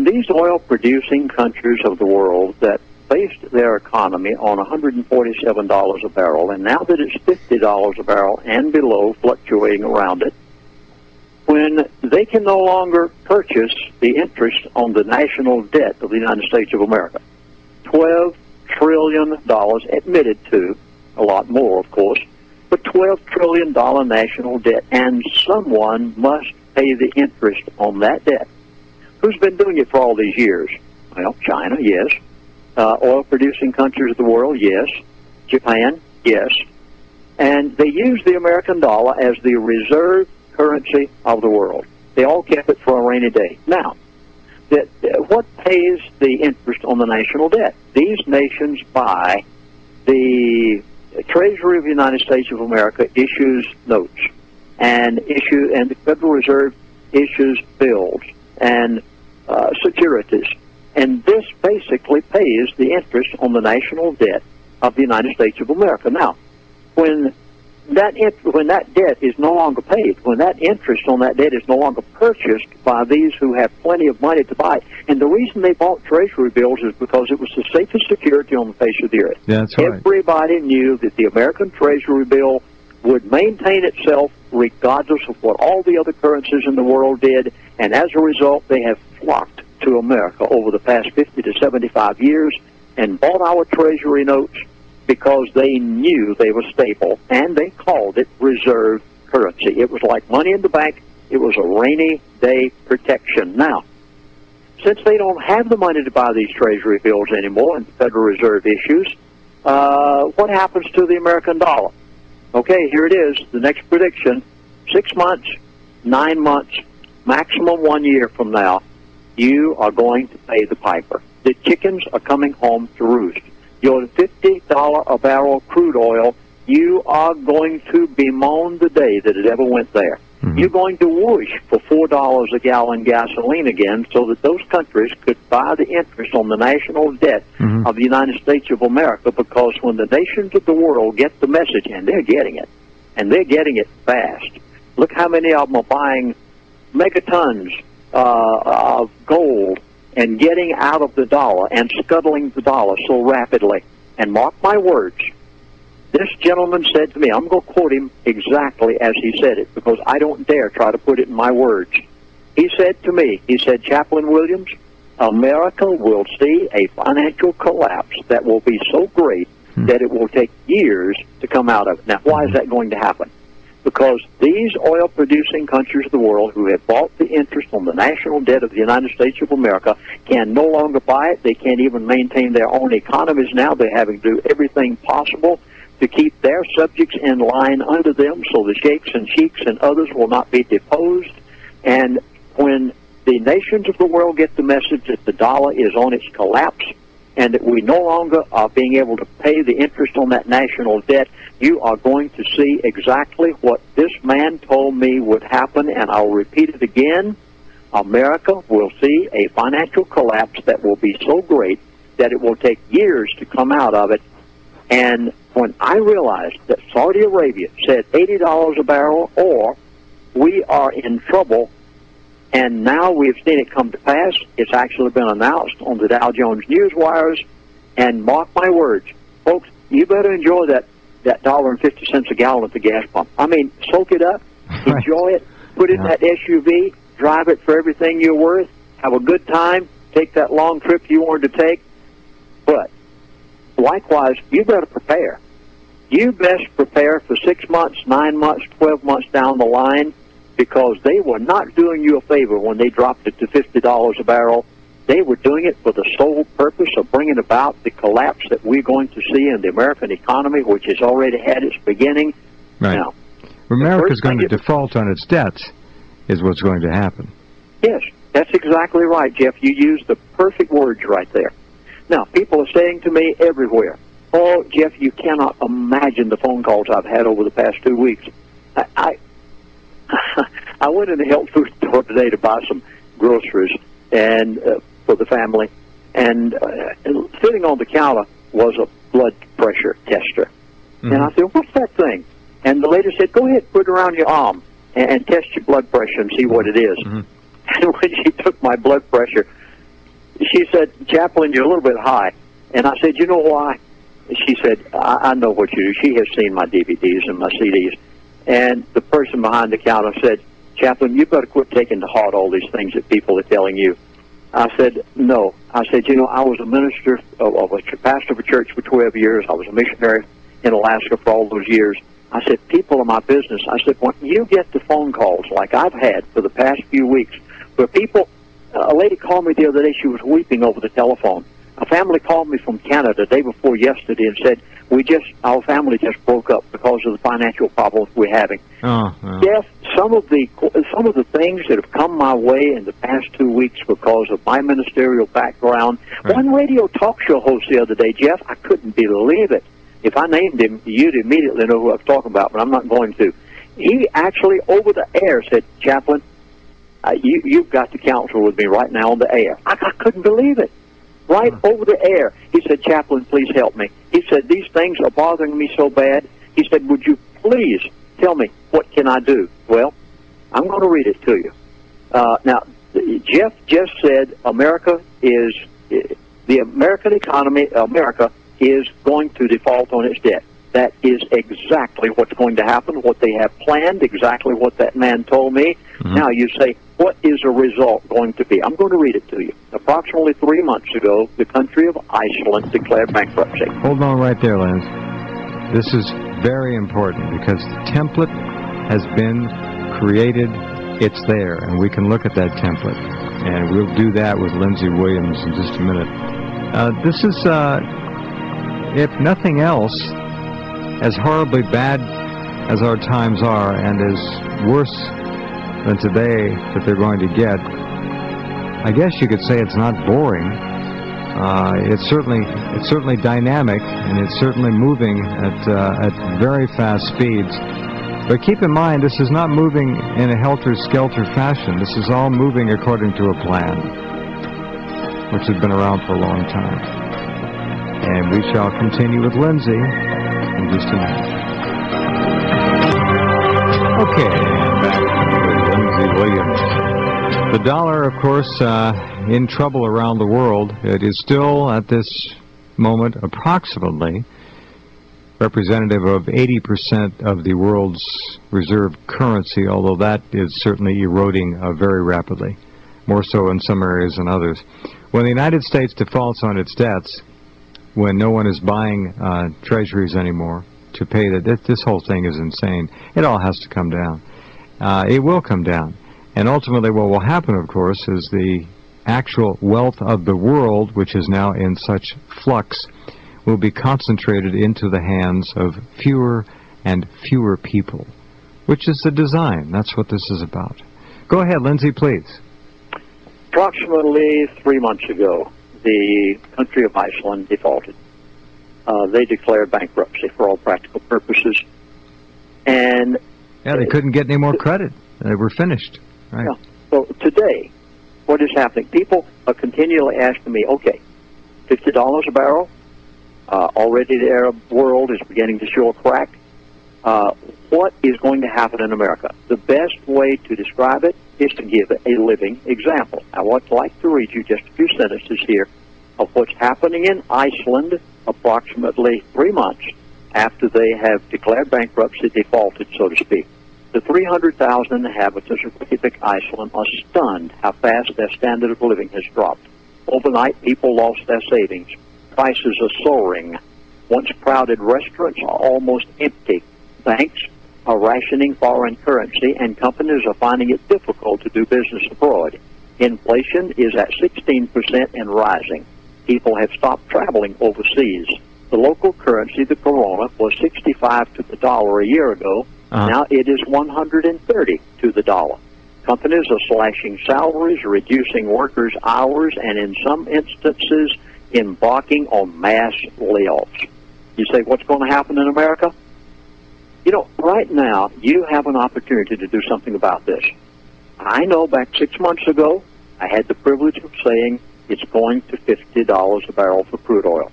these oil-producing countries of the world that based their economy on $147 a barrel, and now that it's $50 a barrel and below, fluctuating around it, when they can no longer purchase the interest on the national debt of the United States of America, $12 trillion admitted to, a lot more, of course, but $12 trillion national debt, and someone must pay the interest on that debt. Who's been doing it for all these years? Well, China, yes. Oil-producing countries of the world, yes. Japan, yes. And they use the American dollar as the reserve currency of the world. They all kept it for a rainy day. Now, what pays the interest on the national debt? These nations buy, the Treasury of the United States of America issues notes, and the Federal Reserve issues bills and securities. And this basically pays the interest on the national debt of the United States of America. Now, when that debt is no longer paid, when that interest on that debt is no longer purchased by these who have plenty of money to buy, and the reason they bought Treasury bills is because it was the safest security on the face of the earth. Yeah, that's right. Everybody knew that the American Treasury bill would maintain itself regardless of what all the other currencies in the world did, and as a result, they have flocked to America over the past 50 to 75 years and bought our Treasury notes because they knew they were stable, and they called it reserve currency. It was like money in the bank. It was a rainy day protection. Now, since they don't have the money to buy these Treasury bills anymore and the Federal Reserve issues, what happens to the American dollar? Okay, here it is, the next prediction. 6 months, 9 months, maximum 1 year from now, you are going to pay the piper. The chickens are coming home to roost. Your $50 a barrel crude oil, you are going to bemoan the day that it ever went there. Mm-hmm. You're going to wish for $4 a gallon gasoline again so that those countries could buy the interest on the national debt of the United States of America, because when the nations of the world get the message, and they're getting it, and they're getting it fast. Look how many of them are buying megatons of gold and getting out of the dollar and scuttling the dollar so rapidly. And mark my words, this gentleman said to me, I'm going to quote him exactly as he said it, because I don't dare try to put it in my words. He said to me, he said, Chaplain Williams, America will see a financial collapse that will be so great that it will take years to come out of it. Now, why is that going to happen? Because these oil-producing countries of the world who have bought the interest on the national debt of the United States of America can no longer buy it. They can't even maintain their own economies now. They're having to do everything possible to keep their subjects in line under them so the sheikhs and sheiks and others will not be deposed. And when the nations of the world get the message that the dollar is on its collapse and that we no longer are being able to pay the interest on that national debt, you are going to see exactly what this man told me would happen, and I'll repeat it again. America will see a financial collapse that will be so great that it will take years to come out of it. And when I realized that Saudi Arabia said $80 a barrel, or we are in trouble, and now we've seen it come to pass, it's actually been announced on the Dow Jones news wires, and mark my words, folks, you better enjoy that $1.50 a gallon at the gas pump. I mean, soak it up, enjoy it, put it in that SUV, drive it for everything you're worth, have a good time, take that long trip you wanted to take. But likewise, you better prepare. You best prepare for 6 months, 9 months, 12 months down the line, because they were not doing you a favor when they dropped it to $50 a barrel. They were doing it for the sole purpose of bringing about the collapse that we're going to see in the American economy, which has already had its beginning. Right. Now, America's going to default on its debts is what's going to happen. Yes, that's exactly right, Jeff. You used the perfect words right there. Now, people are saying to me everywhere, oh, Jeff, you cannot imagine the phone calls I've had over the past 2 weeks. I went in the health food store today to buy some groceries and for the family, and sitting on the counter was a blood pressure tester. And I said, what's that thing? And the lady said, go ahead, put it around your arm and test your blood pressure and see what it is. And when she took my blood pressure, she said, Chaplain, you're a little bit high. And I said, you know why? She said, I know what you do. She has seen my DVDs and my CDs. And the person behind the counter said, Chaplain, you better quit taking to heart all these things that people are telling you. I said, no. I said, you know, I was a minister, a pastor of a church for 12 years. I was a missionary in Alaska for all those years. I said, people are my business. I said, when you get the phone calls like I've had for the past few weeks, where people, a lady called me the other day, she was weeping over the telephone. A family called me from Canada the day before yesterday and said, our family just broke up because of the financial problems we're having. Jeff, some of the things that have come my way in the past 2 weeks because of my ministerial background. Right. One radio talk show host the other day, Jeff, I couldn't believe it. If I named him, you'd immediately know who I was talking about, but I'm not going to. He actually, over the air, said, Chaplain, you've got to counsel with me right now on the air. I couldn't believe it. Right over the air. He said, Chaplain, please help me. He said, these things are bothering me so bad. He said, would you please tell me, what can I do? Well, I'm going to read it to you. Now, Jeff just said the American economy, America is going to default on its debt. That is exactly what's going to happen, what they have planned, exactly what that man told me. Mm-hmm. Now you say, what is the result going to be? I'm going to read it to you. Approximately 3 months ago, the country of Iceland declared bankruptcy. Hold on right there, Linz. This is very important because the template has been created. It's there, and we can look at that template. And we'll do that with Lindsey Williams in just a minute. This is, if nothing else, as horribly bad as our times are and as worse than today that they're going to get, I guess you could say it's not boring. It's certainly dynamic, and it's certainly moving at very fast speeds. But keep in mind, this is not moving in a helter-skelter fashion. This is all moving according to a plan, which has been around for a long time. And we shall continue with Lindsay in just a minute. Okay, back with Lindsey Williams. The dollar, of course, in trouble around the world. It is still, at this moment, approximately representative of 80% of the world's reserve currency, although that is certainly eroding very rapidly, more so in some areas than others. When the United States defaults on its debts, when no one is buying treasuries anymore to pay this whole thing is insane. It all has to come down. It will come down. And ultimately what will happen, of course, is the actual wealth of the world, which is now in such flux, will be concentrated into the hands of fewer and fewer people, which is the design. That's what this is about. Go ahead, Lindsay, please. Approximately 3 months ago, the country of Iceland defaulted. They declared bankruptcy for all practical purposes. And yeah, they couldn't get any more credit. They were finished. Right. Yeah. So today, what is happening? People are continually asking me, okay, $50 a barrel, already the Arab world is beginning to show a crack. What is going to happen in America? The best way to describe it is to give a living example. I would like to read you just a few sentences here of what's happening in Iceland approximately 3 months after they have declared bankruptcy, defaulted, so to speak. The 300,000 inhabitants of Pacific Iceland are stunned how fast their standard of living has dropped. Overnight, people lost their savings. Prices are soaring. Once crowded restaurants are almost empty. Banks are rationing foreign currency, and companies are finding it difficult to do business abroad. Inflation is at 16% and rising. People have stopped traveling overseas. The local currency, the krona, was 65 to the dollar a year ago. Now it is 130 to the dollar. Companies are slashing salaries, reducing workers' hours, and in some instances, embarking on mass layoffs. You say, what's going to happen in America? You know, right now, you have an opportunity to do something about this. I know back 6 months ago, I had the privilege of saying it's going to $50 a barrel for crude oil.